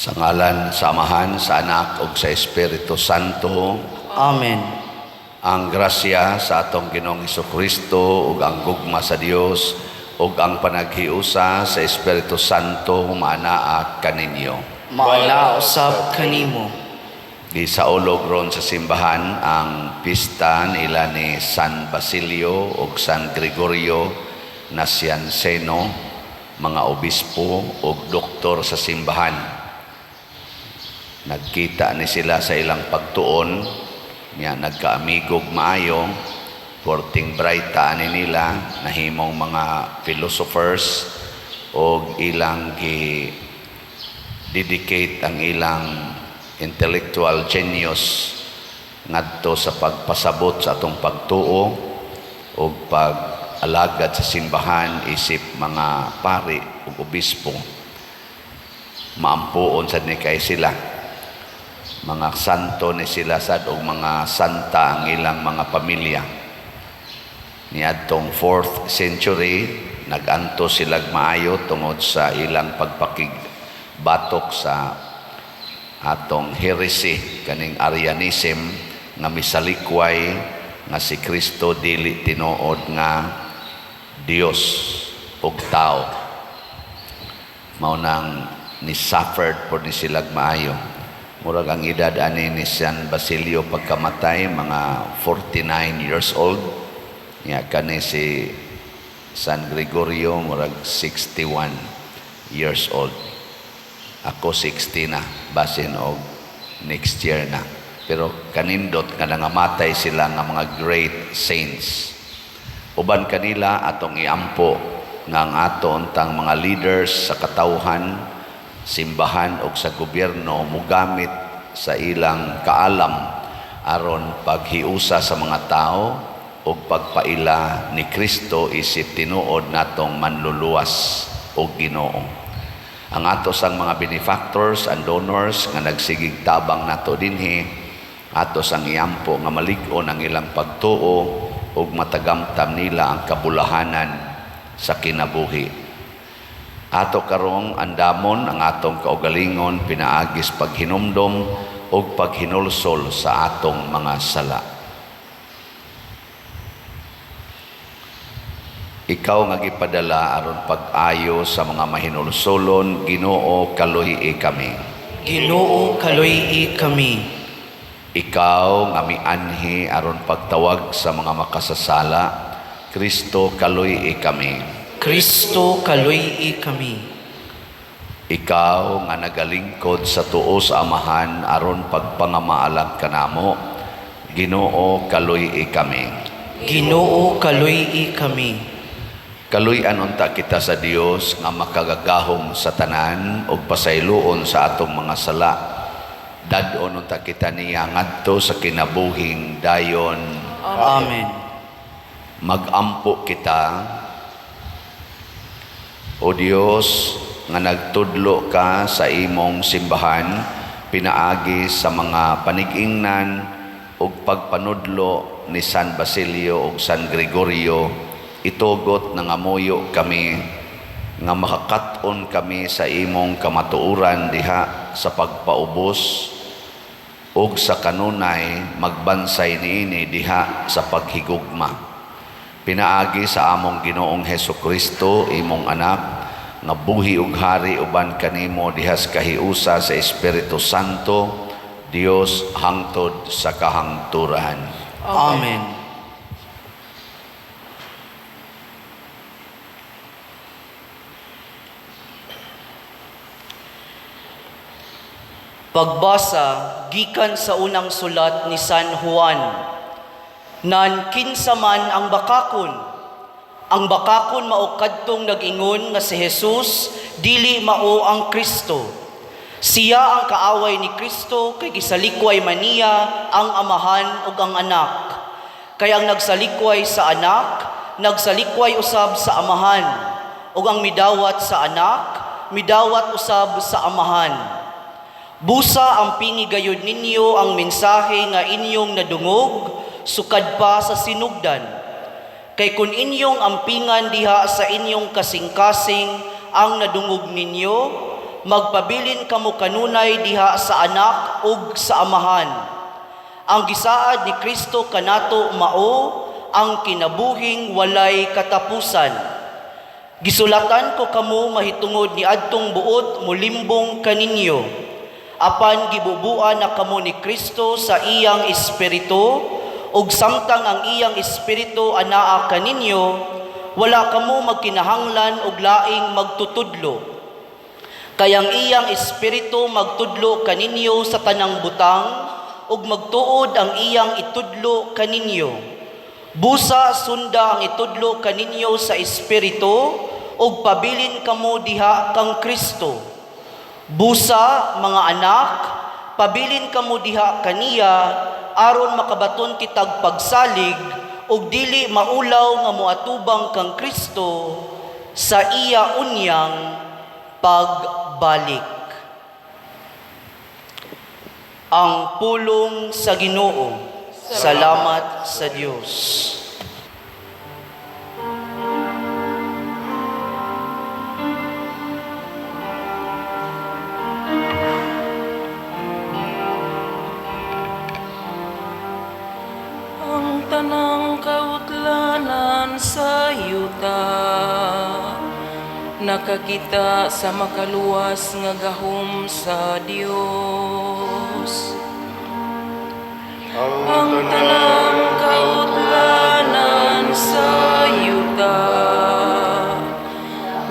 Sa ngalan sa Amahan, sa Anak, ug sa Espiritu Santo. Amen. Ang grasya sa atong Ginoong Hesukristo ug ang gugma sa Dios ug ang panaghiusa sa Espiritu Santo maanaa kaninyo. Maala usab kanimo. Gisaulog ron sa simbahan ang pista nila ni San Basilio ug San Gregorio Nacianceno, mga obispo ug doktor sa simbahan. Nagkita ni sila sa ilang pagtuon, niya nagkaamigog maayo, porting brighta ni nila, nahimong mga philosophers, o ilang dedicate ang ilang intellectual genius ngadto sa pagpasabot sa atong pagtuo o pag-alagad sa simbahan isip mga pari o obispo. Maampuon sad ni kay sila. Mga santo ni sila sad og mga santa ang ilang mga pamilya. Niadtong 4th century, naganto sila maayo tungod sa ilang pagpakigbatok sa atong heresy, kaning Arianism, nga misalikway nga si Kristo dili tinuod nga Dios ug tao. Mao nang ni-suffered po ni sila maayo. Murag ang edad ani ni San Basilio pagkamatay, mga 49 years old. Nga kani si San Gregorio, murag 61 years old. Ako 60 na, basin og next year na. Pero kanindot nga nangamatay sila nga mga great saints. Uban kanila atong iampo nga ang ato untang mga leaders sa katawhan, simbahan o sa gobyerno mugamit sa ilang kaalam aron paghiusa sa mga tao o pagpaila ni Kristo isip tinuod natong manluluwas o Ginoo. Ang ato sang mga benefactors and donors nga nagsigig tabang nato dinhi, ato sang iampo nga malig-on ang ilang pagtuo ug matagamtam nila ang kabulahanan sa kinabuhi. Ato karong andamon ang atong kaugalingon pinaagis paghinumdom o paghinulsol sa atong mga sala. Ikaw nga gipadala aron pag-ayo sa mga mahinulsolon, Ginoo kaluhi kami. Ginoo kaluhi kami. Ikaw nga mianhi aron pagtawag sa mga makasasala, Kristo kaluhi kami. Kristo kaluhi kami. Ikaw nga nagalingkod sa tuo sa Amahan aron pagpangamaalam kanamo, Ginoo kaluhi kami. Ginoo kaluhi kami. Kaluy-an unta kita sa Dios nga makagagahom sa tanan ug pasayloon sa atong mga sala. Dad-on unta kita niya ngadto sa kinabuhing dayon. Amen. Magampo kita, O Dios, nga nagtudlo ka sa imong simbahan, pinaagi sa mga panigingnan ug pagpanudlo ni San Basilio ug San Gregorio, itugot na ngamuyo kami nga makakat-on kami sa imong kamatuoran diha sa pagpaubos ug sa kanunay magbansay niini diha sa paghigugma. Pinaagi sa among Ginoong Hesukristo, imong anak, nga buhi ug hari uban kanimo diha sa kahiusa sa Espiritu Santo, Dios hangtod sa kahangturan. Amen. Pagbasa gikan sa unang sulat ni San Juan. Nan kinsa man ang bakakon. Ang bakakon mao kadtong nag-ingon nga si Jesus dili mao ang Kristo. Siya ang kaaway ni Kristo kay gisalikway man niya ang Amahan ug ang Anak. Kay ang nagsalikway sa Anak, nagsalikway usab sa Amahan, ug ang midawat sa Anak, midawat usab sa Amahan. Busa ang pingi-gayud ninyo ang mensahe nga inyong nadungog, sukad pa sa sinugdan. Kay kun inyong ampingan diha sa inyong kasing-kasing ang nadungog ninyo, magpabilin kamo kanunay diha sa anak ug sa amahan. Ang gisaad ni Kristo kanato mao ang kinabuhing walay katapusan. Gisulatan ko kamo mahitungod ni adtong buot mulimbong kaninyo. Apan gibubuan na kamo ni Kristo sa iyang espiritu ug samtang ang iyang espiritu anaa kaninyo, wala kamo magkinahanglan og laing magtutudlo. Kayang iyang espiritu magtudlo kaninyo sa tanang butang ug magtuod ang iyang itudlo kaninyo. Busa sunda ang itudlo kaninyo sa espiritu ug pabilin kamo diha kang Kristo. Busa mga anak, pabilin kamo diha kaniya aron makabaton kitag pagsalig ug dili maulaw nga moatubang kang Kristo sa iya unyang pagbalik. Ang pulong sa Ginoo. Salamat sa Dios. Ang tanang kautlanan sa yuta, nakakita sa makaluwas nga gahom sa Dios. Ang tanang kautlanan sa yuta,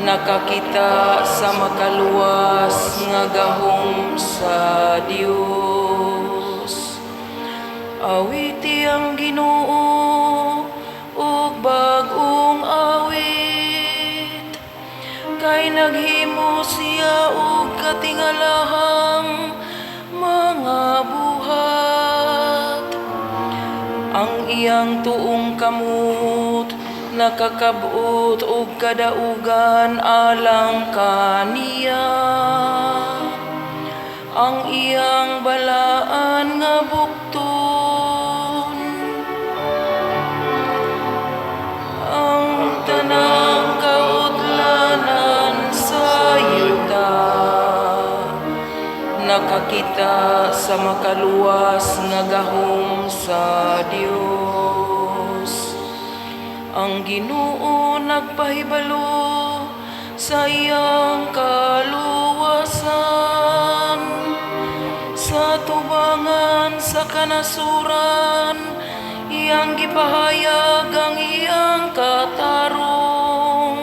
nakakita sa makaluwas nga gahom sa Dios. Awiti ang Ginoo ug bag-ong awit, kay naghimo siya og katingalahang mga buhat. Ang iyang tuong kamot nakakabot og kadaugan alang kaniya. Ang iyang balaan nga bukton, ang tanang kautlanan sa yuta, nakakita sa makaluwas nga gahom sa Dios. Ang Ginoo nagpahibalo sa iyang kaluwasan, sa tubangan sa kanasuran, iyang gipahayag ang iyang katarong.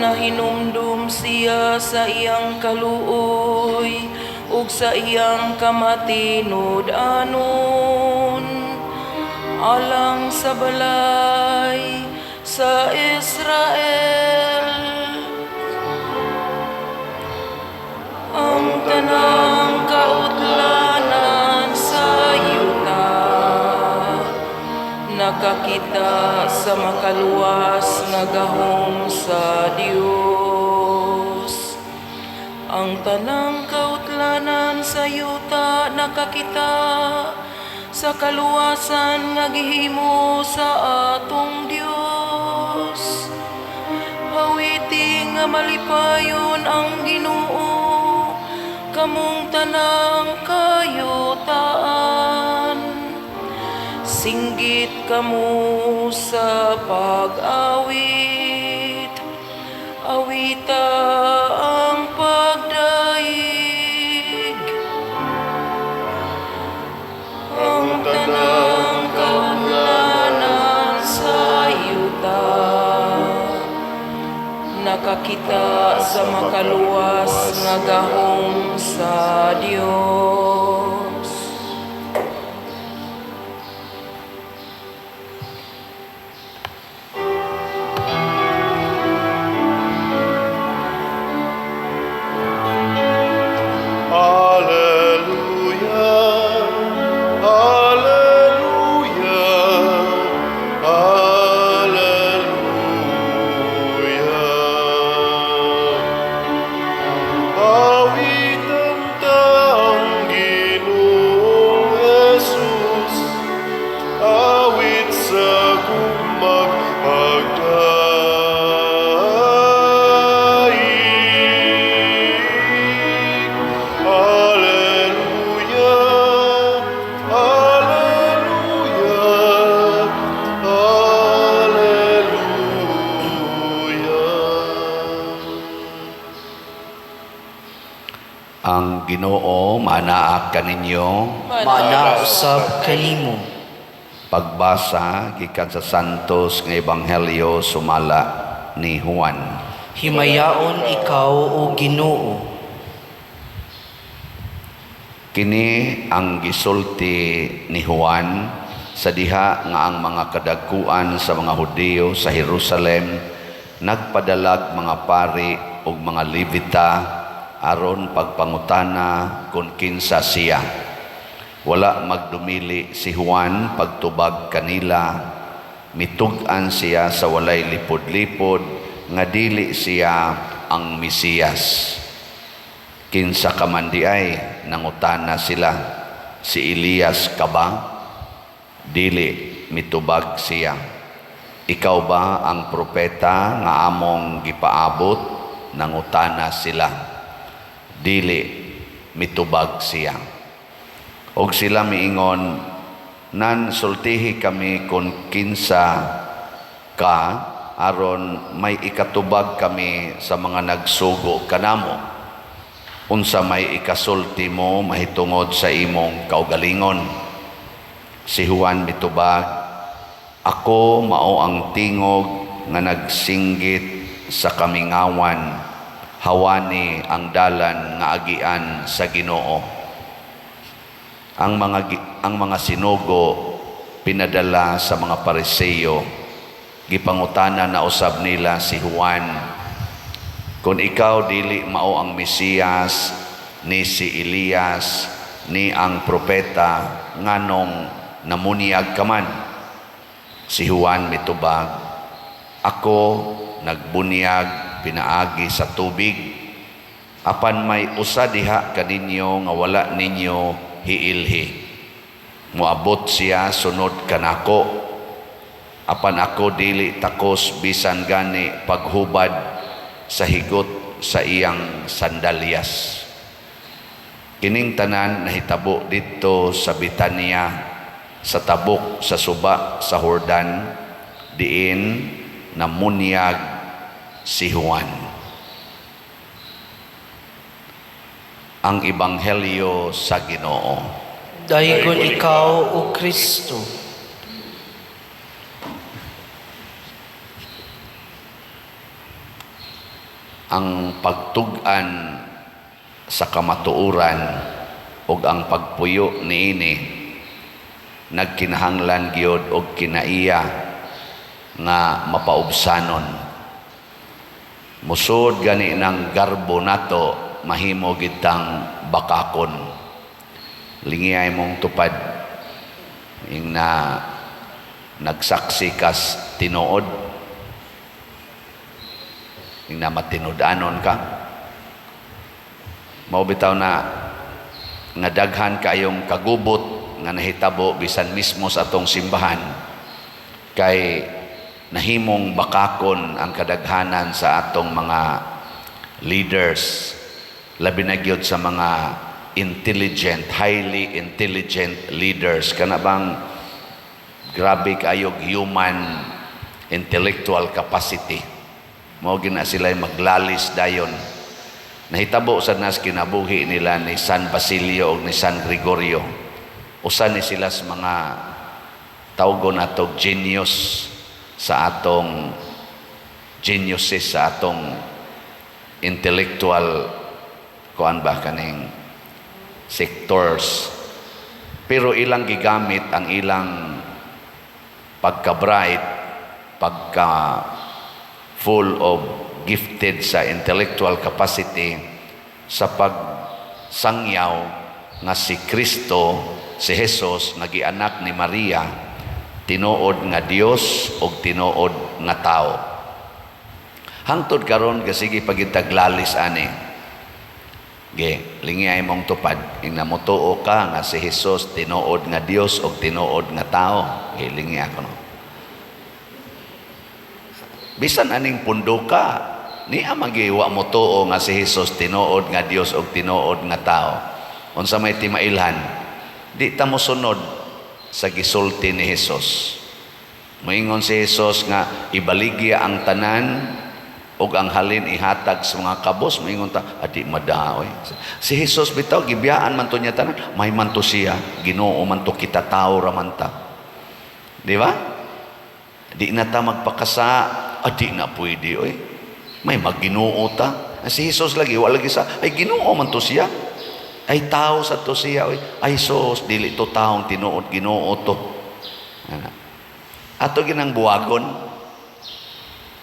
Nahinumdum siya sa iyang kaluoy ug sa iyang kamatinud-anon, alang sa balay sa Israel. Ang tanang kautlanan sa yuta, nakakita sa makaluwas nga gahom sa Dios. Ang tanang kautlanan sa yuta, nakakita sa kaluwasan nga gihimo sa atong Dios. Hawiti nga malipayon ang Ginoo, kamong tanang kayutaan. Singgit kamo sa pag-awit, awita ang pagdaig. Ang tanang kautlanan sa yuta, nakakita sa makaluwas nga gahom sa Dios. Awitan ta ang Ginoo. Ang Ginoo manaak kaninyo. Mana usab kanimo. Pagbasa gikan sa Santos nga Ebanghelyo sumala ni Juan. Himayaon ikaw o Ginoo. Kini ang gisulti ni Juan sa diha nga ang mga kadagkuan sa mga Hudiyo sa Jerusalem nagpadalag mga pari ug mga Levita aron pagpangutana kung kinsa siya. Wala magdumili si Juan pagtubag kanila, mitug-an siya sa walay lipod-lipod nga dili siya ang Mesiyas. Kinsa ka man di ay nangutana sila, si Elias ka ba? Dili, mitubag siya. Ikaw ba ang propeta nga among gipaabot? Nangutana sila. Dili, mitubag siya. Og sila miingon, nan sultihi kami kung kinsa ka, aron may ikatubag kami sa mga nagsugo kanamo. Unsa may ikasulti mo mahitungod sa imong kaugalingon. Si Juan mitubag, ako mao ang tingog nga nagsinggit sa kamingawan, hawani ang dalan nga agian sa Ginoo. Ang mga sinugo pinadala sa mga Pariseo, gipangutana na usab nila si Juan, kung ikaw dili mao ang Mesiyas, ni si Elias, ni ang propeta, nganong namunyag ka man. Si Juan mitubag, ako nagbunyag pinaagi sa tubig, apan may usa diha kaninyo nga wala ninyo hiilhi. Muabot siya sunod kanako, apan ako dili takos bisan gani paghubad sa higot sa iyang sandalyas. Kining tanan nahitabo dito sa Betania, sa tabok sa suba sa Jordan, diin namunyag si Juan. Ang Ebanghelyo sa Ginoo. Dayon ikaw o Kristo. Ang pagtug-an sa kamatuoran ug ang pagpuyo niini nagkinahanglan gyud og kinaiya nga mapaubsanon. Musod gani ng garbo nato mahimo gitang bakakon. Lingiyay mong tupad ing na nagsaksi kas tinuod, ing na matinud-anon ka. Mao bitaw na nga daghan kayong kagubot nga nahitabo bisan mismo sa atong simbahan, kay nahimong bakakon ang kadaghanan sa atong mga leaders, labi na gyud sa mga highly intelligent leaders. Kana bang grabe kayog human intellectual capacity. Mao gina sila maglalis dayon. Nahitabo sa nas kinabuhi nila ni San Basilio o ni San Gregorio. Usa ni sila sa mga tawgon natog genius sa atong geniuses sa atong intellectual kuan ba kaning sectors, pero ilang gigamit ang ilang pagka-bright, pagka full of gifted sa intellectual capacity sa pagsangyaw nga si Kristo, si Jesus nga gianak ni Maria, tinuod nga Dios ug tinuod nga tao. Hangtod karon kasigi pagitaglalis ani. Lingiyay mong tupad, ing namutuo ka nga si Jesus tinuod nga Dios ug tinuod nga tao. Lingiyay ako no. Bisan aning pundo ka, niya magiwa mo tuo nga si Jesus tinuod nga Dios ug tinuod nga tao. Unsa may timailhan, di ta mo sunod sa gisulti ni Jesus. Moingon si Jesus nga ibaligya ang tanan ug ang halin ihatag sa mga kabos, moingon ta, adi madaoy. Si Jesus bitaw gibiyaan man to niya tanan, may man to siya, Ginoo man to kita tao ra man ta. Di ba? Di na ta magpakasa, adi na pwede oy. May magginoo ta. Si Jesus lagi wala lagi sa ay Ginoo man to siya. Ay tao sa to siya oy. Ay sos dili to taong tinuod Ginoo to. Ato ginang buwagon.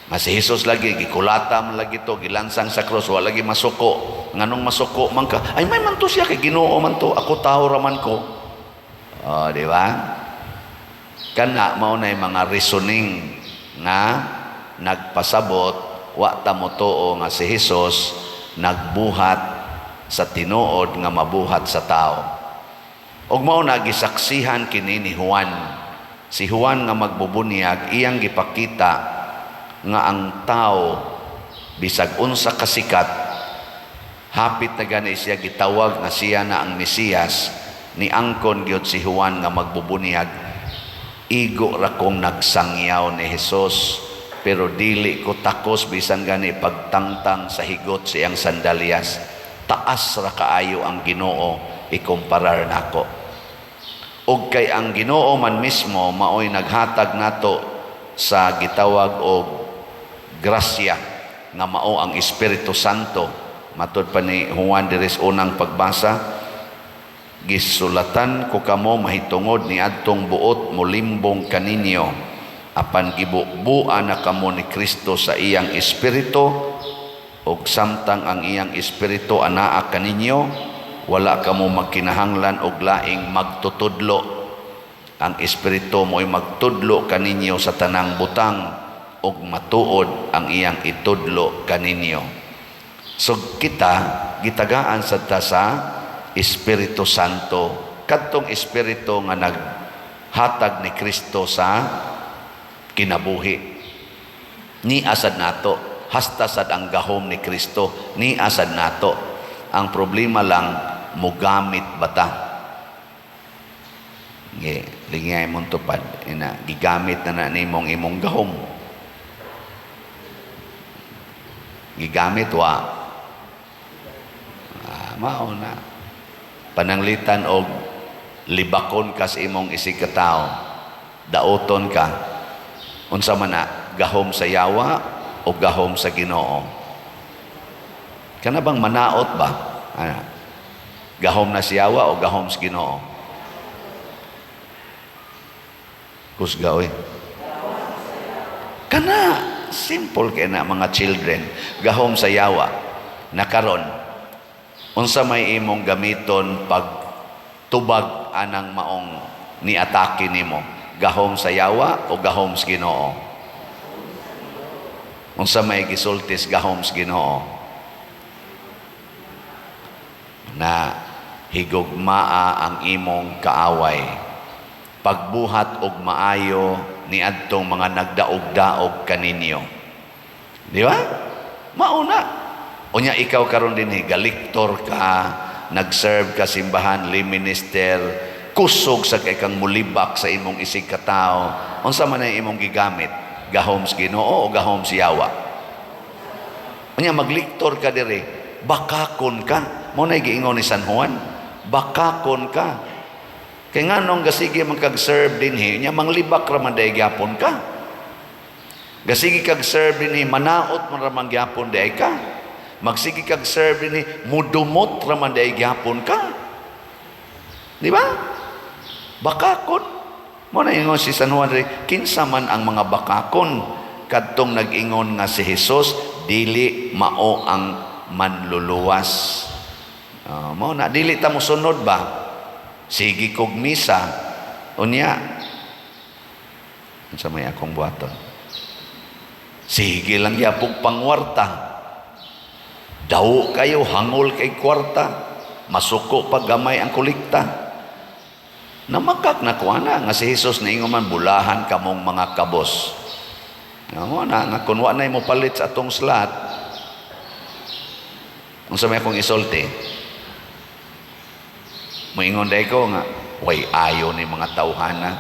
Si Jesus lagi, gikulata man lagi to, gilansang sa krus, wala lagi masuko. Nganong masuko man ka? Ay may man to siya, kay Ginoo man to, ako tao raman ko. Di ba? Kana, mao na yung mga reasoning nga nagpasabot, wa ta mo tuo nga si Jesus nagbuhat sa tinuod nga mabuhat sa tao. Og mao na gisaksihan kini ni Juan. Si Juan nga magbubunyag, iyang gipakita nga ang tao bisag unsa kasikat hapit na gani siya gitawag nga siya na ang Mesiyas, ni angkon gyud si Juan nga magbubunyag, igo ra kong nagsangyaw ni Jesus, pero dili ko takos bisan gani pagtangtang sa higot sa iyang sandalyas. Taas ra kaayo ang Ginoo ikumparar nako. Og kay ang Ginoo man mismo maoy naghatag nato sa gitawag og grasya nga mao ang Espiritu Santo. Matud pa ni Juan diris unang pagbasa, gisulatan ko kamo mahitungod ni adtong buot molimbong kaninyo, apan gibubuan na kamo ni Kristo sa iyang Espiritu, ug samtang ang iyang Espiritu anaa kaninyo, wala kamo magkinahanglan og laing magtutudlo. Ang Espiritu mo'y magtudlo kaninyo sa tanang butang, ug matuod ang iyang itudlo kaninyo. So kita gitagaan sa Espiritu Santo, kadtong Espiritu nga naghatag ni Kristo sa kinabuhi. Ni asad nato, hasta sad ang gahom ni Kristo, ni asad nato. Ang problema lang, mugamit bata. Lingay mong tupad, gigamit na nimong imong gahom. Gigamit wa mao na pananglitan og libakon ka sa imong isig katao, daoton ka unsa man na, gahom sa yawa o gahom sa Ginoo. Kana bang manaot ba? Gahom na sa yawa o gahom sa Ginoo? Kusga oy. Kana simple kay na mga children, gahom sa yawa. Nakaron unsa may imong gamiton pag tubag anang maong niatake nimo, gahom sa yawa o gahom sa Ginoo? Unsa may gisultis, gahom sa Ginoo. Na higugmaa ang imong kaaway, pagbuhat og maayo ni adtong mga nagdaog-daog kaninyo. Di ba? Mauna. Unya ikaw karon din galiktor ka, nag-serve ka simbahan, lay minister, kusog sa kay kang mulibak sa imong isig katao. Unsa man ang imong gigamit? Gahom sa Ginoo o gahom sa yawa? Unya magliktor ka diri, bakakon ka. Mo na giingon ni San Juan, bakakon ka. Kay nganong gasige man kag-serve dinhi, nya manglibak ra man day gyapon ka. Gasige kag-serve dinhi, manaot man ra man gyapon day ka. Magsige kag-serve dinhi, mudumot ra man day gyapon ka. Di ba? Bakakon. Mo na ingon si San Juan, kinsa man ang mga bakakon kadtong nag-ingon nga si Jesus dili mao ang manluluwas. Mo na dili ta mo sunod ba? Sige kog misa. Unya. Unsa may akong buhaton? Sige lang yapog pangwarta. Daw kayo hangol kay kwarta. Masuko pag gamay ang kulikta. Namakak na kuana nga si Jesus na ingon man, bulahan kamong mga kabos. Nga na kung wa na mo palit sa atong slot. Unsa may akong isulti? Moingon day ko nga, way ayo ni mga tawhana.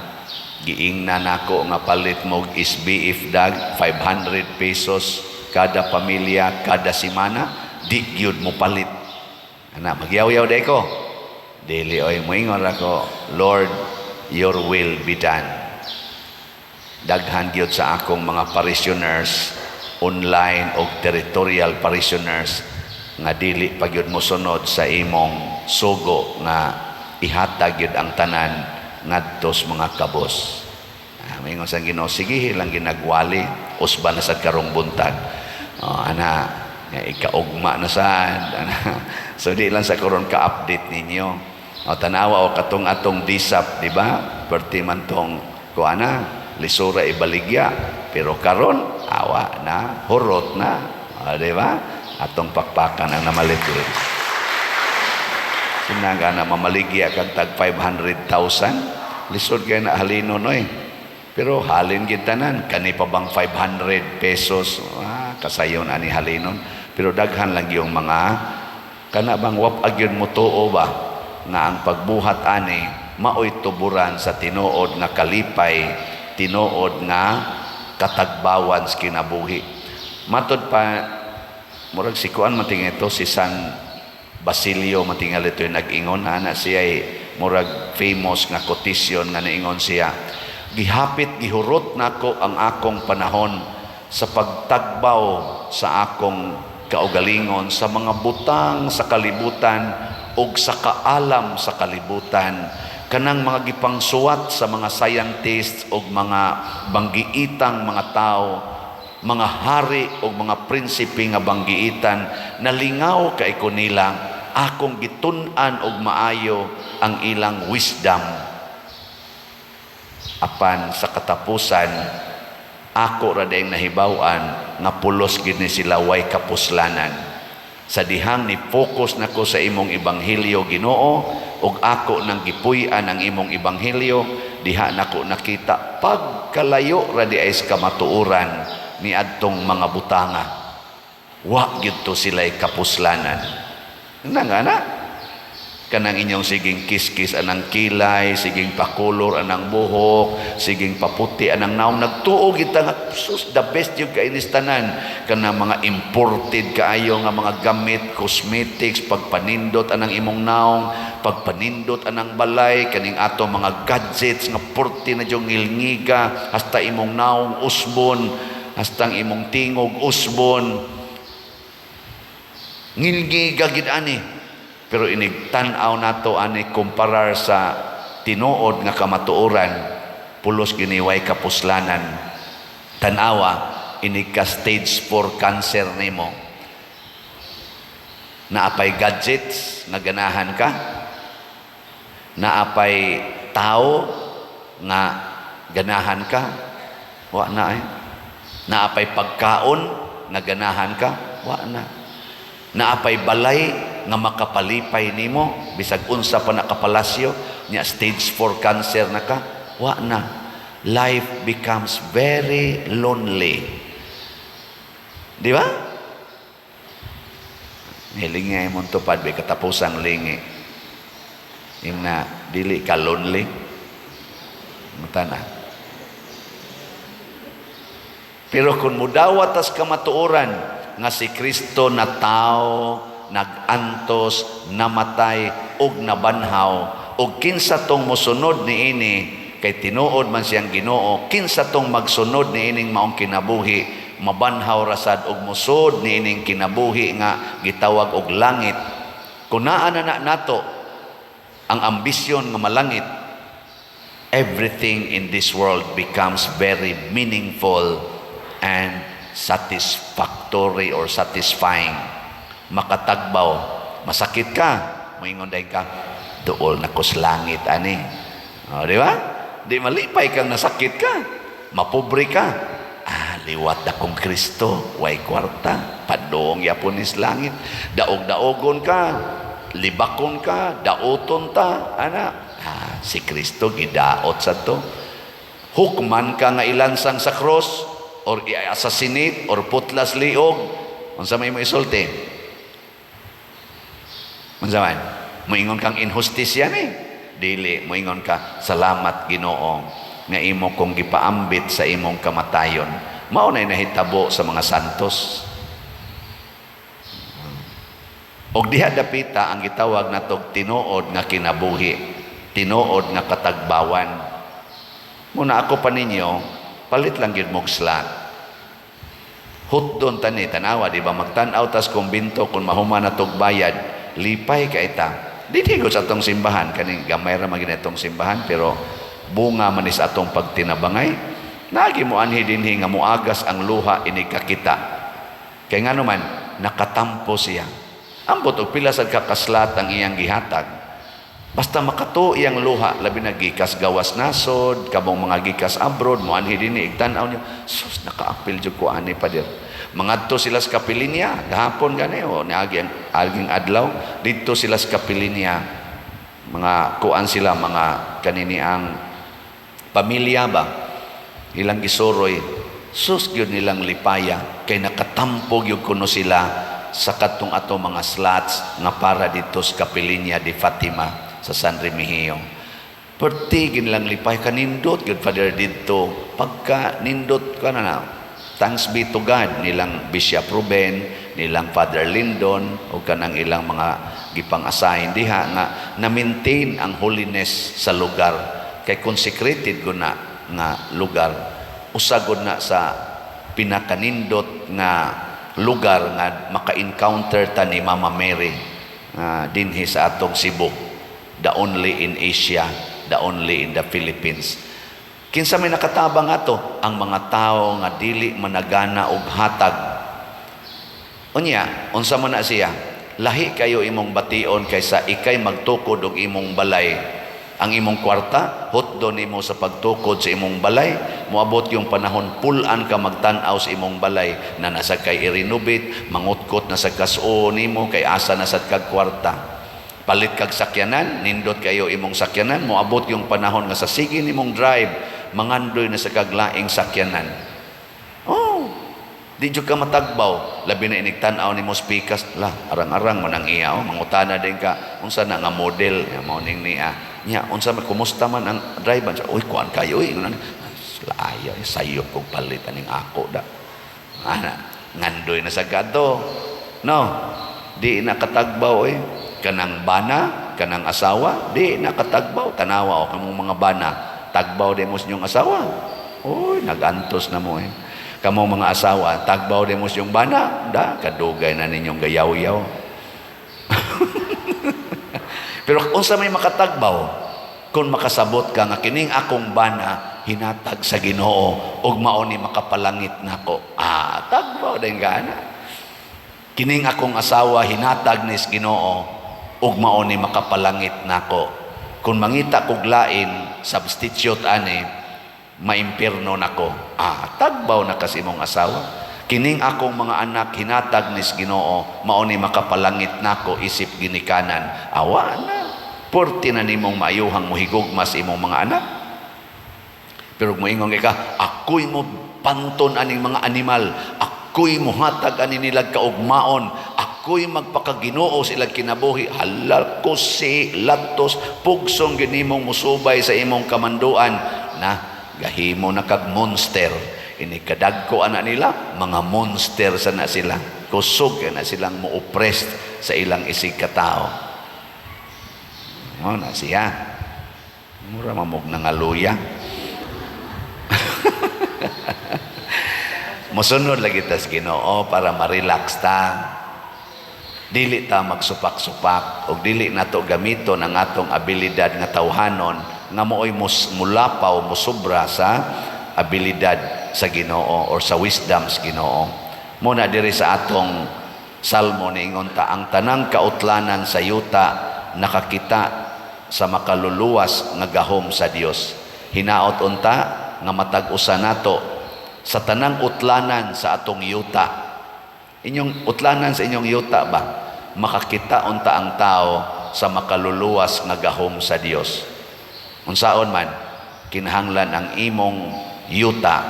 Giingnan nako nga palit mo SBF dag 500 pesos. kada pamilya, kada simana, di gyud mo palit. Ana, magyaw-yaw day ko. Dili oy moingon ako, Lord, your will be done. Daghan gyud sa akong mga parishioners, online o territorial parishioners, nga dili pa gyud mosunod sa imong sugo nga ihatag gyud ang tanan ngadto sa mga kabos. Moingon sang Ginoo, sige lang ginagwali, usban na sad karong buntag. Ana, ikaugma na sad. So di lang sa karon ka-update ninyo. Tanawa o katong atong disap, di ba? Perti man tong kuana, lisura ibaligya. Pero karon awa na, hurot na. Di ba? Atong pakpakan ang namalit-lit. Sinaga na mamaligya kag tag 500,000. Lisod kayo na halinon oy. Pero halin gintanan, kani pa bang 500 pesos? Kasayon ani halinon. Pero daghan lang yung mga, kana bang wap agyon mo tuo ba, nga ang pagbuhat ani, maoy tuburan sa tinuod nga kalipay, tinuod nga katagbawan sa kinabuhi. Matod pa, murag si Kuan mating ito, si San Basilio matingal ito yung nag-ingon, ana siya ay murag famous nga quotation nga naingon siya, gihapit gihurot nako ang akong panahon sa pagtagbaw sa akong kaugalingon sa mga butang sa kalibutan ug sa kaalam sa kalibutan, kanang mga gipangsuwat sa mga scientists ug mga banggiitang mga tao, mga hari ug mga prinsipe nga banggiitan, nalingaw kay ko nila, akong gitun-an og maayo ang ilang wisdom. Apan sa katapusan, ako ra dayang nahibaw-an nga pulos gid ni sila way kapuslanan. Sa dihang ni focus nako sa imong ebanghelyo, Ginoo, ug ako nang gipuy-an ang imong ebanghelyo, diha nako nakita pagkalayo ra di ay sa kamatuoran ni adtong mga butanga. Wa gyud to sila'y kapuslanan. Nangana kanang inyong siging kiskis anang kilay, siging pakulor anang buhok, siging paputi anang naong, nagtuo kita nga sus the best yung kainistanan kanang mga imported kaayo nga mga gamit, cosmetics, pagpanindot anang imong naong, pagpanindot anang balay, kaning ato mga gadgets nga porti na yung ngilngiga, hasta imong naong usbon, hasta ang imong tingog usbon, ngilngiga gid ani. Pero inigtanaw nato ani kumparar sa tinuod nga kamatuoran, pulos giniway kapuslanan. Tanawa inig ka stage 4 cancer nimo. Naapay gadgets nga ganahan ka, naapay tao nga ganahan ka, wa na eh. Naapay pagkaon nga ganahan ka, wa na. Naapay balay nga makapalipay nimo, bisag unsa pa nakapalasyo nya stage 4 cancer na ka, wa na. Life becomes very lonely, di ba? Hilingay mo tupad bay katapusang lingi yung na dili ka lonely matana. Pero kung mudawat as kamatuoran nga si Kristo na tao, nagantos, namatay, ug nabanhaw, ug kinsa tong mosunod niini, kay tinuod man siyang Ginoo, kinsa tong magsunod niining maong kinabuhi, mabanhaw rasad ug musud niining kinabuhi nga gitawag og langit. Kung naa na nato ang ambisyon nga malangit, everything in this world becomes very meaningful and satisfactory or satisfying. Makatagbaw, masakit ka, moingon day ka, duol na ko sa langit ani. Di ba? Di malipay kang nasakit ka, mapobre ka, liwat na kong Kristo, way kwarta, padong yaponis langit, daog-daogon ka, libakon ka, daoton ta, si Kristo gidaot sa to. Hukman ka nga ilansang sa cross, or i-assassinate, or putlas liog, unsa may mo isulti? Unsa man? Moingon kang inhustisya ni? Dili, moingon ka, salamat Ginoo nga imo kong gipaambit sa imong kamatayon. Mao na nahitabo sa mga santos. Og diha dapita ang gitawag natog tinuod nga kinabuhi, tinuod nga katagbawan. Muna ako pa ninyo, palit lang gyud mog slat. Hutdon tani tanawa di ba magtan-aw tas kumbinto kung mahuman na tog bayad, lipay ka ita. Dili ko sa atong simbahan kaning gamay ra man itong simbahan pero bunga man is atong pagtinabangay. Nagi mo anhi dinhi nga muagas ang luha ini kakita. Kay ngano man nakatampo siya. Ambot og pila sad kakaslat ang iyang gihatag. Basta makato iyang luha labi na gikas gawas nasod kabong mga gikas abroad mo anhi dinhi igtan-aw niyo sus nakaapil jud ko ani pader. Mangadto sila sa Kapilinya gahapon gani o niagi aging adlaw didto sila sa Kapilinya mga kuan sila mga kanini ang pamilya ba ilang gisuroy sus gyud nilang lipaya kay nakatampo gyud kuno sila sa katong ato mga slots nga para dito sa Kapilinya di Fatima sa San Remigio. Pertigin lang lipay kanindot gyud Father didto pagka nindot ka na thanks be to God nilang Bishop Ruben, nilang Father Lindon o kanang ilang mga gipang-assign diha nga na-maintain ang holiness sa lugar kay consecrated gud na nga lugar. Usagod na sa pinakanindot nga lugar nga maka-encounter ta ni Mama Mary dinhi sa atong Cebu, the only in Asia, the only in the Philippines. Kinsa may nakatabang ato ang mga tao nga dili managana og hatag. Unya, unsa man na siya? Lahi kayo imong bation kaysa ikay magtukod og imong balay. Ang imong kwarta, hutdo nimo sa pagtukod sa imong balay. Moabot yung panahon pulan ka magtan-aw sa imong balay na nasa kay i-renovate, mangutkot na sa kaso nimo kay asa na sa kag kwarta. Palit kag sakyanan, nindot kayo imong sakyanan, moabot yung panahon nga sa sige nimong drive, mangandoy na sa kaglaing sakyanan. Oh, di jud ka matagbaw, labi na inigtan-aw nimo speakers, la arang-arang man ang iya, mangutana din ka unsa na nga model, mao ning niya. Nya unsa man kumusta man ang driver? Uy, kuan kayo uy, laaya sayo kog palit aning ako da. Ana, ngandoy na sa gato. No, di nakatagbaw eh. Kanang bana, kanang asawa, di nakatagbaw. Tanawa o kamong mga bana, tagbaw din mo sa inyong asawa. Uy, nagantos na mo eh. Kamong mga asawa, tagbaw din mo sa inyong bana, da, kadugay na ninyong gayaw-yaw. Pero kung sa may makatagbaw, kung makasabot ka nga kining akong bana, hinatag sa Ginoo, ug mao ni makapalangit nako. Tagbaw din gana. Kining akong asawa, hinatag ni Ginoo, ug mao ni makapalangit nako. Kung mangita kog lain substitute ani maimpirno nako. Tagbaw na kasi mong asawa. Kining akong mga anak hinatag ni Ginoo, mao ni makapalangit nako isip ginikanan. Awa na. Porti na nimong maayuhang muhigugmas imong mga anak. Pero moingon ka, ako'y mo panton aning mga animal. Ako'y muhatag ani nilag kaugmaon. Ako'y magpakaginoo sila kinabuhi. Halal ko si latos pugsong ginimong musubay sa imong kamanduan na gahimo na kag monster. Ini kadagko ana nila mga monster sa na sila. Kusog na silang mo-oppressed sa ilang isig katao. Na siya. Mura mamog nangaluya. Musunod lagi tas Ginoo para ma-relax ta. Dili ta magsupak-supak o dili nato gamiton ang atong abilidad nga tawhanon nga mooy mulapaw musubra sa abilidad sa Ginoo or sa wisdom sa Ginoo. Muna diri sa atong salmo niingon ta ang tanang kautlanan sa yuta nakakita sa makaluluwas nga gahom sa Dios. Hinaot unta nga matag-usa nato sa tanang utlanan sa atong yuta. Inyong utlanan sa inyong yuta ba? Makakita unta ang tao sa makaluluwas nga gahom sa Dios. Unsaon man, kinahanglan ang imong yuta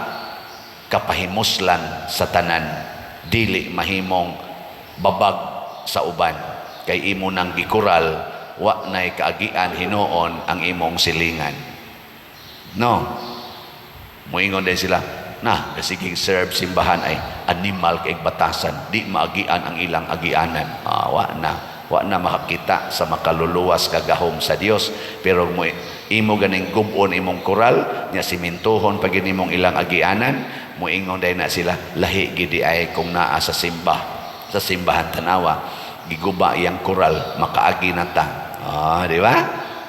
kapahimuslan sa tanan, dili mahimong babag sa uban. Kay imo nang gikural, wa na'y kaagian hinoon ang imong silingan. No. Moingon din sila, na sige serve simbahan ay animal kay batasan, di maagian ang ilang agianan. Wa na makakita sa makaluluwas kagahom sa Dios, pero mo imo ganing gubon imong koral nya simintuhon pag imong ilang agianan, moingon day na sila lahi gidi ay kung naa sa simbahan tanawa giguba iyang koral makaagi na ta. Di ba?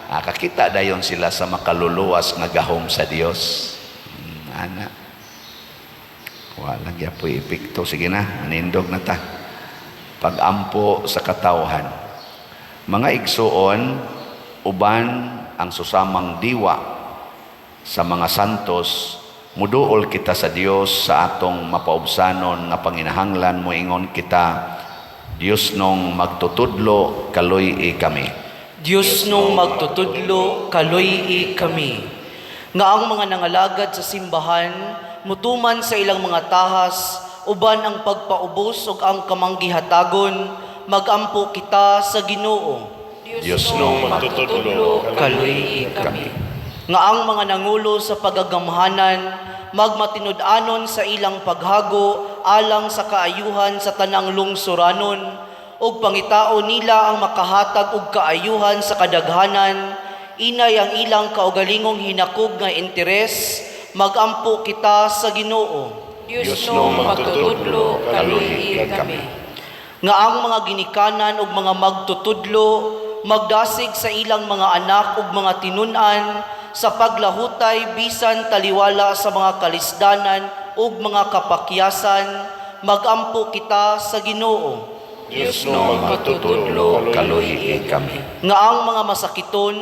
Kakita dayon sila sa makaluluwas nga gahom sa Dios. Ana wala gyapoy epekto. Sige na, manindog na ta. Pag-ampo sa katawhan. Mga igsuon, uban ang susamang diwa sa mga santos, muduol kita sa Dios sa atong mapaubsanon nga panginahanglan, moingon kita, Dios nung magtutudlo, kaloy kami. Diyos nung magtutudlo, kaloy kami. Nga ang mga nangalagad sa simbahan, mutuman sa ilang mga tahas, uban ang pagpaubos ug ang kamanggihatagon, magampo kita sa Ginoo. Diyos nung magtutudlo, Kaloy kami. Nga ang mga nangulo sa pagagamhanan, magmatinud-anon sa ilang paghago, alang sa kaayuhan sa tanang lungsuranon, ug pangitao nila ang makahatag og kaayuhan sa kadaghanan, inay ang ilang kaugalingong hinakog nga interes, magampo kita sa Ginoo. Diyos nung magtutudlo, kaloy kami. Nga ang mga ginikanan ug mga magtutudlo, magdasig sa ilang mga anak ug mga tinun-an, sa paglahutay bisan taliwala sa mga kalisdanan ug mga kapakyasan, magampo kita sa Ginoo. Diyos nung magtutudlo, kaloy kami. Nga ang mga masakiton,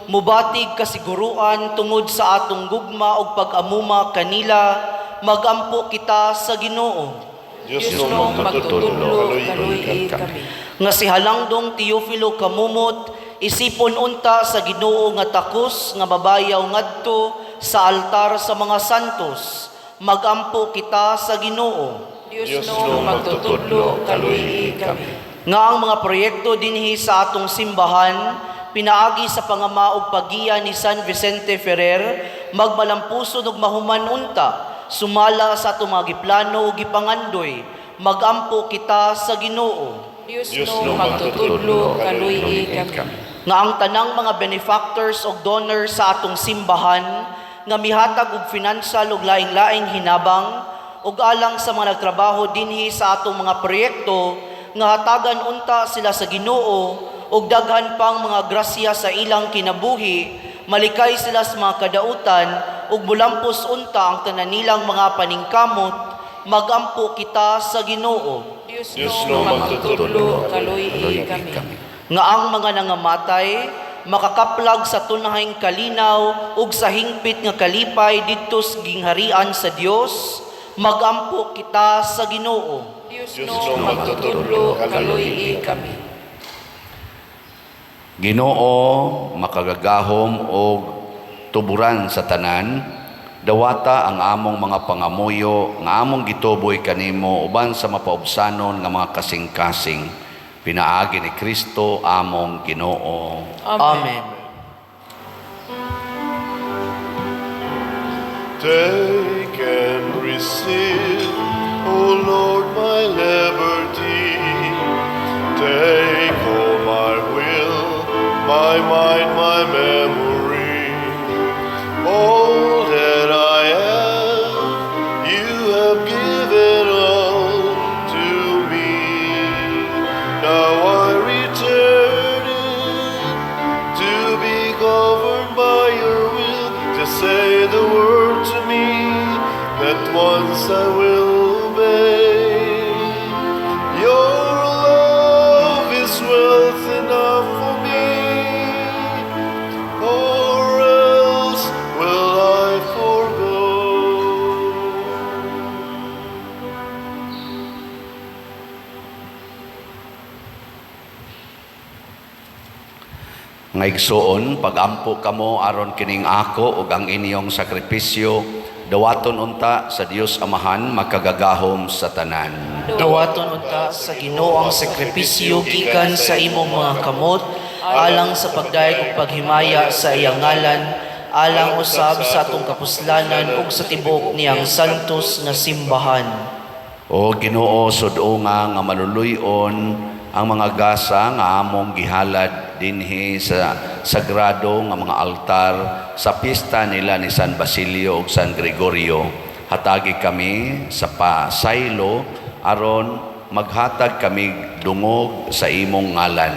mubatig kasiguruan tungod sa atong gugma ug pag-amuma kanila, magampo kita sa Ginoo. Diyos nung magtutudlo, kaloy kami. Nga si Halangdong Teofilo Kamumot, isipon unta sa Ginoo nga takos nga babayaw ngadto sa altar sa mga santos, magampo kita sa Ginoo. Diyos nung magtutudlo, kaloy kami. Nga ang mga proyekto dinhi sa atong simbahan, pinaagi sa pangama ug pagiya ni San Vicente Ferrer, magmalampuson ug mahuman unta, sumala sa atong mga giplano ug gipangandoy, magampo kita sa Ginoo. Diyos nung magtutudlo, kaloy kami. Nga ang tanang mga benefactors o donors sa atong simbahan, nga mihatag og financial ug laing-laing hinabang, ug alang sa mga nagtrabaho dinhi sa atong mga proyekto, nga hatagan unta sila sa Ginoo, ug daghan pang mga grasya sa ilang kinabuhi, malikay sila sa mga kadautan, ug mulampos unta ang tanan nilang mga paningkamot, magampo kita sa Ginoo. Diyos nung magtutudlo, kaloy kami. Nga ang mga nangamatay, makakaplag sa tunahing kalinaw ug sa hingpit nga kalipay didto sa gingharian sa Dios, magampo kita sa Ginoo. Diyos nung magtutudlo, kaloy kami. Ginoo makagagahom o tuburan sa tanan, dawata ang among mga pangamuyo nga among gituboy kanimo uban sa mapaubsanon nga mga kasing-kasing, pinaagi ni Kristo among Ginoo. Amen. Take and receive, O Lord, my liberty. Take all my will, my mind, my memory. All that I am, you have given unto me. Now I return it to be governed by your will. Just say the word to me that once I will obey. Your love is wealth enough for me, or else will I forgo. Nga igsuon, pagampo kamo aron kining ako ug ang inyong sakripisyo, dawaton unta sa Dios Amahan makagagahom sa tanan. Dawaton unta sa Ginoo ang sakripisyo gikan sa imong mga kamot, alang sa pagdayeg ug paghimaya sa iyang ngalan, alang usab sa atong kapuslanan ug sa tibuok niyang santos nga simbahan. O Ginoo, sud-o nga maluluyon ang mga gasa nga among gihalad dinhi sa sagrado nga mga altar sa pista nila ni San Basilio ug San Gregorio. Hatagi kami sa pasaylo aron maghatag kami dungog sa imong ngalan.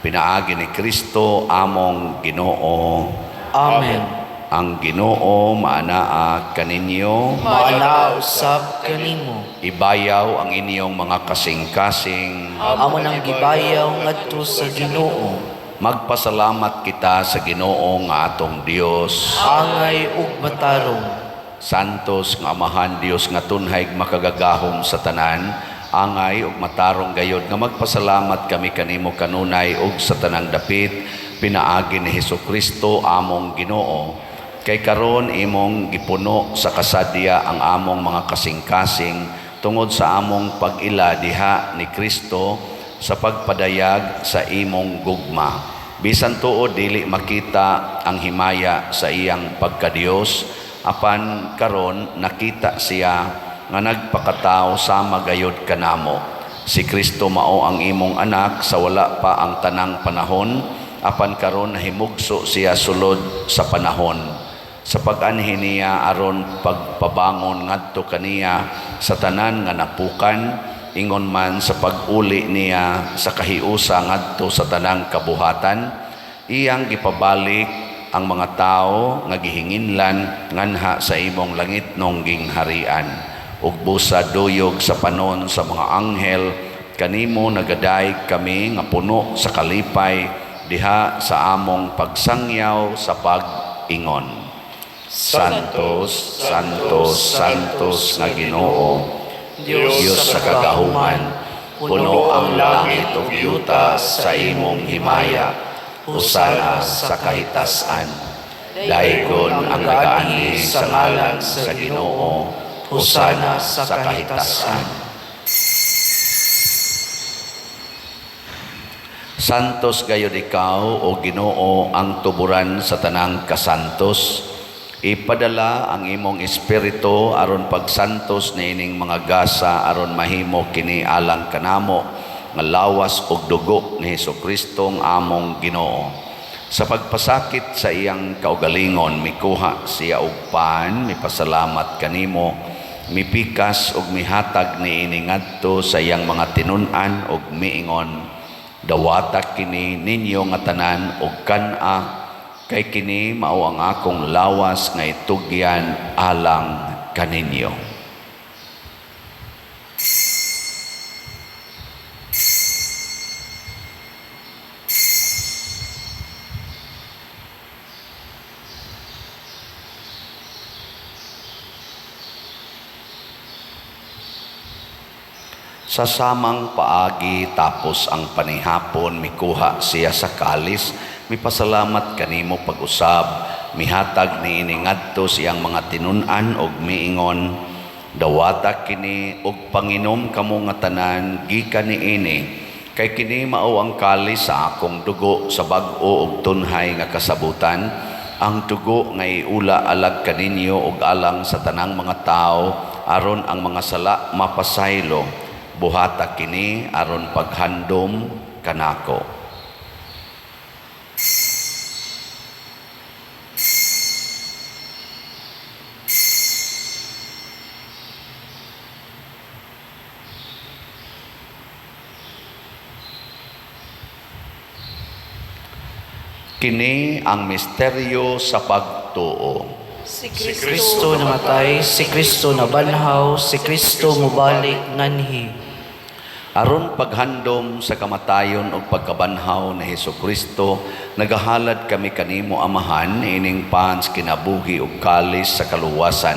Pinaagi ni Kristo among Ginoo. Amen. Ang Ginoo maanaa kaninyo. Maana usab kanimo. Ibayaw ang inyong mga kasing-kasing. Amo nang gibayaw ngadto sa Ginoo. Magpasalamat kita sa Ginoo nga atong Dios. Angay ug matarong. Santos nga Amahan Dios nga tunhay makagagahom sa tanan. Angay ug matarong gayod nga magpasalamat kami kanimo kanunay ug sa tanang dapit pinaagi ni Hesukristo among Ginoo. Kay karon imong gipuno sa kasadya ang among mga kasing-kasing tungod sa among pag-ila diha ni Kristo sa pagpadayag sa imong gugma. Bisan tuod dili makita ang himaya sa iyang pagkadiyos, apan karon nakita siya nga nagpakatao sama gayud kanamo. Si Kristo mao ang imong anak sa wala pa ang tanang panahon, apan karon nahimugso siya sulod sa panahon. Sa pag-anhi niya aron pagpabangon ngadto kaniya sa tanan nga napukan, ingon man sa pag-uli niya sa kahiusa ngadto sa tanang kabuhatan, iyang gipabalik ang mga tao nga gihinginlan nganha sa imong langit nong gingharian. Ug busa duyog sa panon sa mga anghel kanimo nagaday kami nga puno sa kalipay diha sa among pagsangyaw sa pag-ingon. Santos, Santos, Santos nga Ginoo, Dios sa kagahuman, puno ang langit ug yuta sa imong himaya. Husana sa kahitasan. Daigon ang nagaani sa ngalan sa Ginoo. Husana sa kahitasan. Santos gayud ikaw o Ginoo ang tuburan sa tanang kasantos. Ipadala ang imong espiritu aron pagsantos niining mga gasa aron mahimo kini alang kanamo nga lawas ug dugo ni Hesukristo ang among Ginoo. Sa pagpasakit sa iyang kaugalingon mikuha siya og pan, mipasalamat kanimo, mipikas ug mihatag niini ngadto sa iyang mga tinun-an ug miingon, dawata kini ninyo nga tanan ug kan-a, kay kini mao ang akong lawas nga itugyan alang kaninyo. Sa samang paagi tapos ang panihapon mikuha siya sa kalis, mipasalamat kanimo pag-usab, mihatag niini ngadto siyang mga tinun-an og miingon, dawata kini og panginom kamo nga tanan gikan niini, kay kini mao ang kalis sa akong dugo sa bag-o og tunhay nga kasabutan, ang dugo nga iula alag kaninyo og alang sa tanang mga tao aron ang mga sala mapasaylo. Buhata kini aron paghandom kanako. Kini ang misteryo sa pagtuo. Si Si Kristo namatay, si Kristo nabanhaw, si Kristo mubalik nganhi. Aron paghandom sa kamatayon ug pagkabanhaw ni Hesukristo, nagahalad kami kanimo Amahan ining pans kinabuhi ug kalis sa kaluwasan.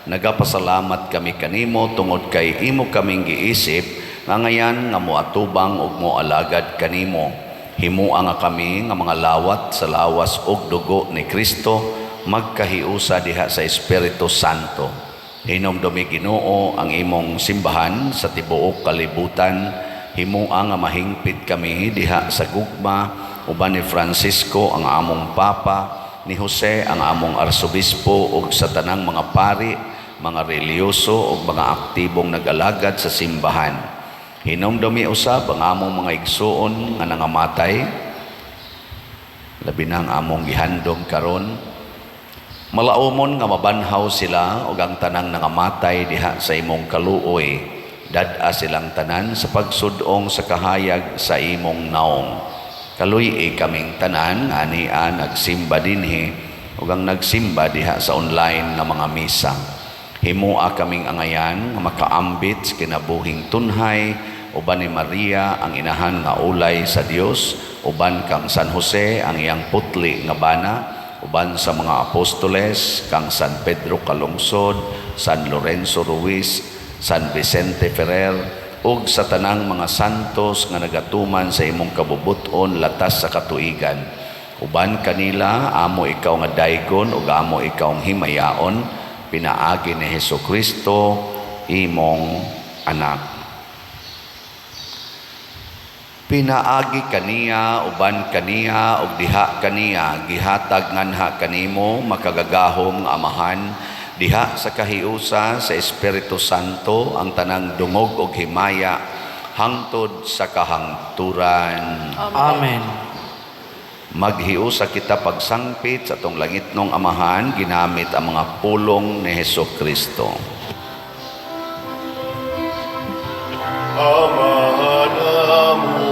Nagapasalamat kami kanimo tungod kay imo kaming giisip nga ngayan nga moatubang ug moalagad kanimo. Himuang nga kami nga mga lawat sa lawas ug dugo ni Kristo magkahiusa diha sa Espiritu Santo. Hinomdumi Ginoo ang imong simbahan sa tibuok kalibutan, himuang nga mahingpit kami diha sa gugma uban ni Francisco ang among Papa, ni Jose ang among arsobispo ug sa tanang mga pari, mga reliyoso ug mga aktibong nag-alagad sa simbahan. Hinumdumi usab ang among mga igsuon nga nangamatay, labi na ang among gihandom karon. Malaumon nga mabanhaw sila ug ang tanang nangamatay diha sa imong kaluoy, dad-a silang tanan sa pagsudong sa kahayag sa imong naong. Kaluy kaming tanan ania nagsimba dinhi ug ang nagsimba diha sa online na mga misa. Himua kaming angayan nga makaambit sa kinabuhing tunhay, uban ni Maria ang inahan nga ulay sa Dios, uban kang San Jose ang iyang putli nga bana, uban sa mga apostoles kang San Pedro Calungsod, San Lorenzo Ruiz, San Vicente Ferrer, ug sa tanang mga santos nga nagatuman sa imong kabubuton latas sa katuigan. Uban kanila amo ikaw nga daygon ug amo ikaw ang himayaon, pinaagi ni Hesukristo imong anak. Pinaagi kaniya uban kaniya ug diha kaniya gihatag nganha kanimo makagagahom nga amahan, diha sa kahiusa sa Espiritu Santo ang tanang dungog ug himaya hangtod sa kahangturan. Amen. Maghiusa kita pagsangpit sa atong langitnong amahan ginamit ang mga pulong ni Hesukristo. Amahan mo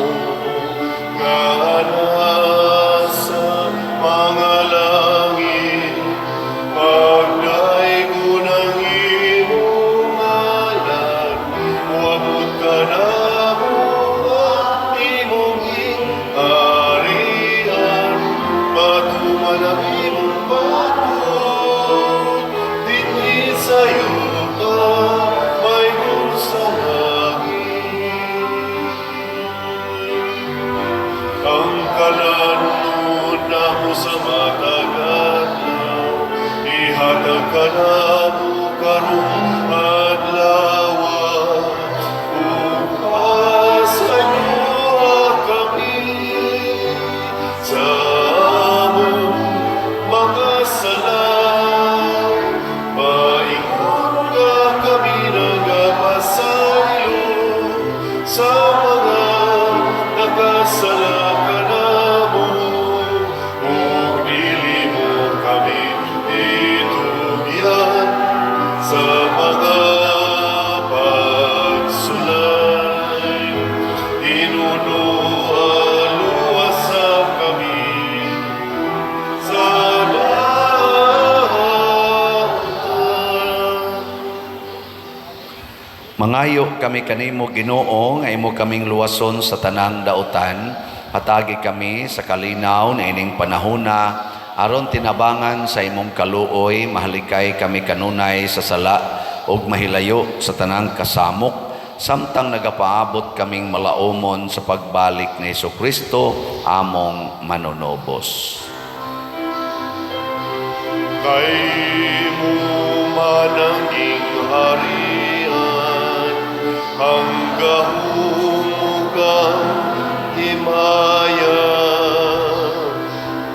nga nasa mga langit, pagdaigo ng imong ngalan, uabot ka na mo ang imong harian, matuman ang imong pagod, dinhi sa'yo ka may sa ang kalanod na mo sa mataganaw, ihatag ka na mo karong adlaw, upasan niyo kami sa among mga sala, maingon ka kami nagapasayo sa mga nakasala. Sa mga pagsulay, inunualuwasan kami sa lautan. Mangayo kami kanimo Ginoo nga imo kaming luwason sa tanang dautan, hatagi kami sa kalinaw na ining panahona, aron tinabangan sa imong kaluoy, mahalikay kami kanunay sa sala ug mahilayo sa tanang kasamok, samtang nagapaabot kaming malaumon sa pagbalik ni Hesukristo among manunobos. Kay mo mananging harian, hanggang humugang himaya,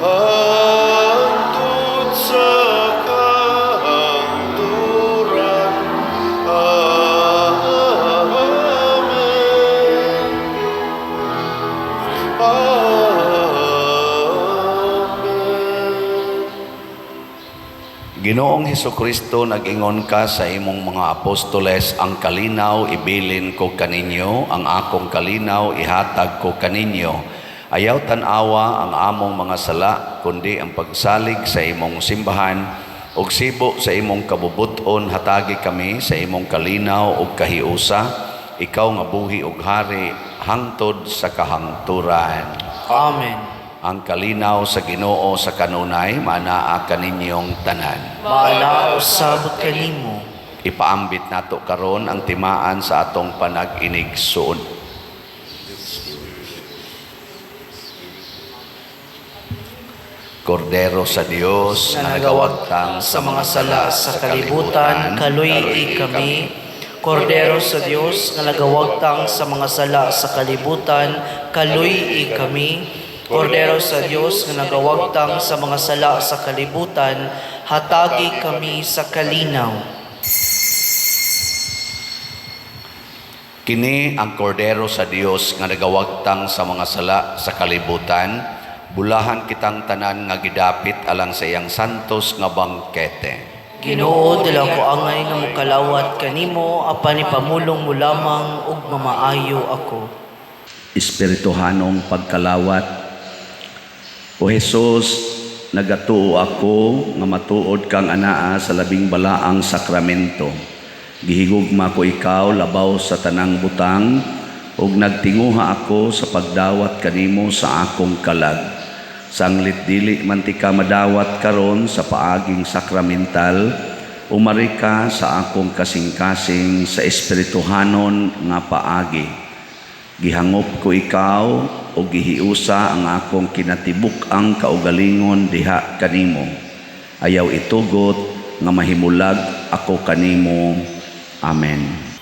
hangtod sa kahangturan. Amen. Ginoong Hesukristo, nag-ingon ka sa imong mga apostoles, ang kalinaw ibilin ko kaninyo, ang akong kalinaw ihatag ko kaninyo. Ayaw tanawa ang among mga sala, kundi ang pagsalig sa imong simbahan, ug sibo sa imong kabubuton hatagi kami sa imong kalinaw ug kahiusa, ikaw nga buhi ug hari hangtod sa kahangturan. Amen. Ang kalinaw sa Ginoo sa kanunay manaa kaninyong tanan. Maala usabot kanimo. Ipaambit nato karon ang timaan sa atong panag-inigsuon. Kordero sa Dios Na nagawagtang sa mga sala sa kalibutan, kaluy kami. Kordero sa Dios na nagawagtang sa mga sala sa kalibutan, kaluy kami. Kordero sa Dios nga nagawagtang sa mga sala sa kalibutan, hatagi kami sa kalinaw. Kini ang kordero sa Dios nga nagawagtang sa mga sala sa kalibutan, bulahan kitang tanan nga gidapit alang sa iyang santos nga bangkete. Ginoo, dala ko angay nga mukalawat kanimo, apan ipamulong mo lamang ug mamaayo ako. Espirituhanong pagkalawat. O Jesus, nagatuo ako nga matuod kang anaa sa labing balaang sakramento. Gihigugma ko ikaw labaw sa tanang butang, ug nagtinguha ako sa pagdawat kanimo sa akong kalag. Sanglit dili man ti ka madawat karon sa paaging sakramental, umari ka sa akong kasing-kasing sa espirituhanon nga paagi. Gihangop ko ikaw o gihiusa ang akong kinatibuk ang kaugalingon diha kanimo. Ayaw itugot nga mahimulag ako kanimo. Amen.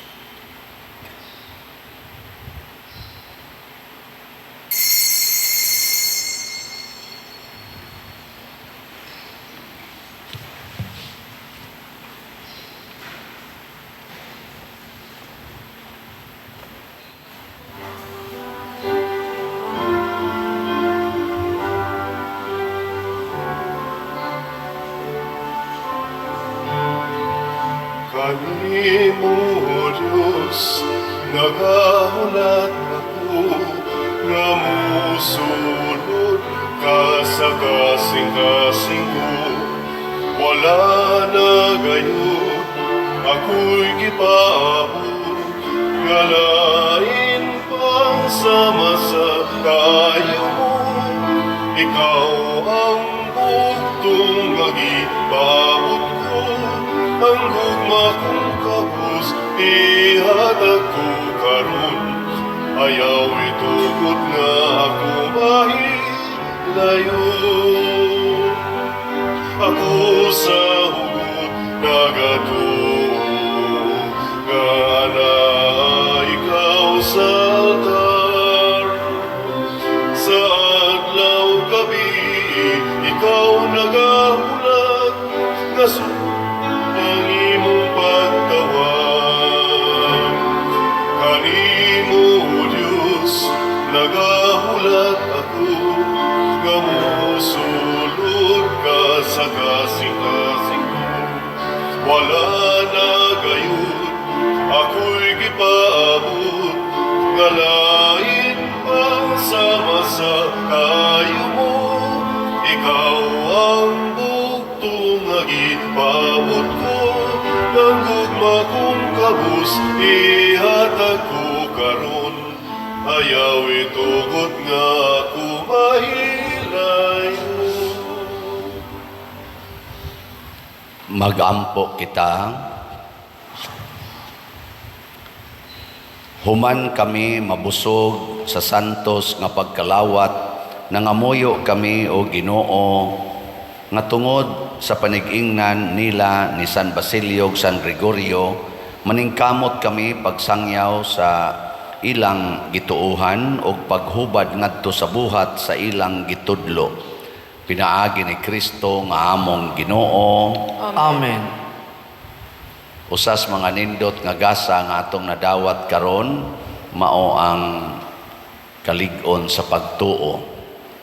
Kanimo, Diyos, nagahulat ako, nga musunod ka sa kasing-kasing ko. Wala na gayon, ako'y gipaabot, nga lain pang sama sa kayo mo. Ikaw ang buktong magipaabot ko, ang gugma kong kapos, ihatag ko karon. Ayaw itugot nga ako mahilayo. Ako sa hugot nagatuo, nga na ikaw sa altar. Sa adlaw gabi, ikaw nagahulat, nga ang imong pagtawag. Kanimo, Diyos, nagahulat ako, nga musulod ka sa kasing-kasing ko. Wala na gayon, ako'y gipaabot, nga lain pang sama sa kayo mo. Ikaw ang buktong nga gipaabot ko, ng gugma kong kabus, ihatag ko karon. Ayaw itugot nga ako mahilayo. Magampo kita. Human kami mabusog sa santos nga pagkalawat, nangamuyo kami o Ginoo, nga tungod sa panigingnan nila ni San Basilio ug San Gregorio, maningkamot kami pagsangyaw sa ilang gituuhan o paghubad ngadto sa buhat sa ilang gitudlo. Pinaagi ni Kristo nga among Ginoo. Amen. Usas mga nindot nga gasa nga atong nadawat karon, mao ang kalig-on sa pagtuo.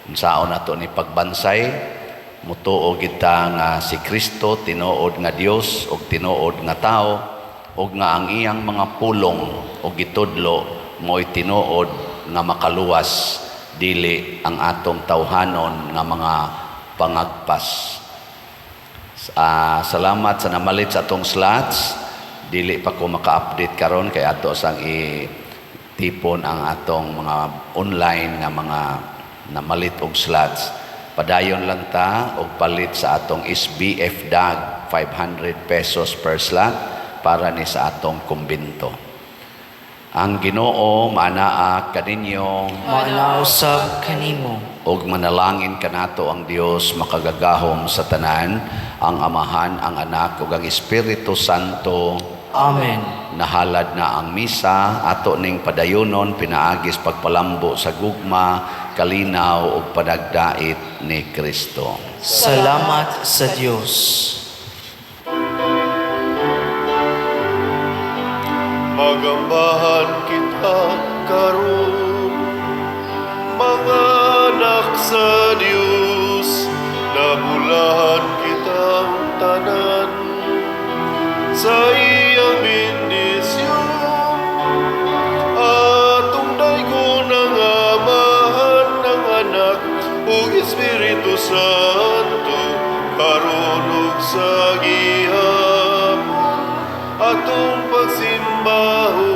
Unsaon nato ni pagbansay, mutuo kita nga si Kristo tinuod nga Dios ug tinuod nga tao, ug nga ang iyang mga pulong o gitudlo mo'y tinuod nga makaluwas, dili ang atong tawhanon nga mga pangagpas. Salamat sa namalit sa atong slots. Dili pa ko maka-update karon kay ato sang itipon ang atong mga online nga mga namalit og slots. Padayon lang ta og palit sa atong SBF DAG 500 pesos per slot para ni sa atong kumbento. Ang Ginoo manaa kaninyo, Manausab kanimo. og manalangin kanato ang Dios makagagahom sa tanan, ang Amahan, ang Anak ug ang Espiritu Santo. Amen. Nahalad na ang misa, ato ning padayonon pinaagis pagpalambo sa gugma kalinaw ug panagdait ni Kristo. Salamat sa Dios. Magambahan kita karon, mga anak sa Dios, nabulahan kitang tanan sa iyang bendisyon. Atong daygon ang Amahan ng Anak ug Espiritu Santo, karon ug sa gihapon atong pagsimbahon.